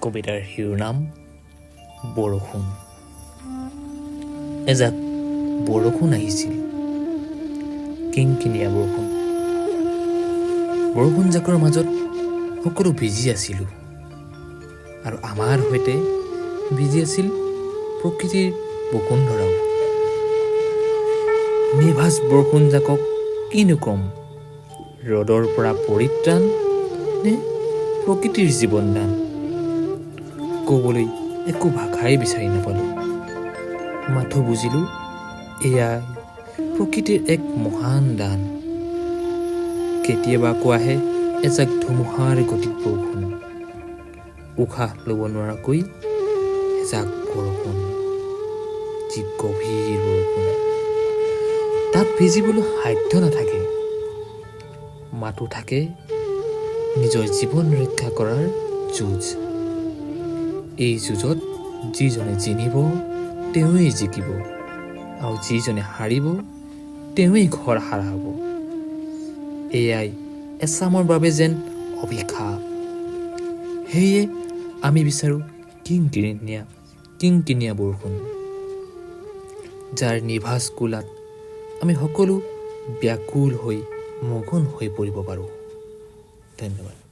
কবিতাৰ শিৰোনাম বৰষুণ। এজাক বৰষুণ আহিছিল, কিনকিনীয়া বৰষুণ। বৰষুণ জাকৰ মাজত সকলো ভিজি আছিলোঁ, আৰু আমাৰ সৈতে ভিজি আছিল প্ৰকৃতিৰ বসুন্ধৰাও। নিভাঁজ বৰষুণ জাকক কিনো কম, ৰ'দৰ পৰা পৰিত্ৰাণ নে প্ৰকৃতিৰ জীৱনদান। ক'বলৈ একো ভাষাই বিচাৰি নাপালোঁ। মাথো বুজিলোঁ এয়াই প্ৰকৃতিৰ এক মহান দান। কেতিয়াবা কোৱাহে এজাক ধুমুহাৰ গতিত বৰষুণ, উশাহ ল'ব নোৱাৰাকৈ এজাক বৰষুণ, যি গভীৰ বৰষুণ। তাত ভিজিবলৈ সাধ্য নাথাকে, মাথো থাকে নিজৰ জীৱন ৰক্ষা কৰাৰ যুঁজ। এই যুঁজত যিজনে জিনিব তেওঁৱেই জিকিব, আৰু যিজনে হাৰিব তেওঁৱেই ঘৰ সাৰা হ'ব। এয়াই এছামৰ বাবে যেন অভিশাপ। সেয়ে আমি বিচাৰোঁ কিনকিনীয়া বৰষুণ, যাৰ নিভাঁজ কোলাত আমি সকলো ব্যাকুল হৈ মগন হৈ পৰিব পাৰোঁ। ধন্যবাদ।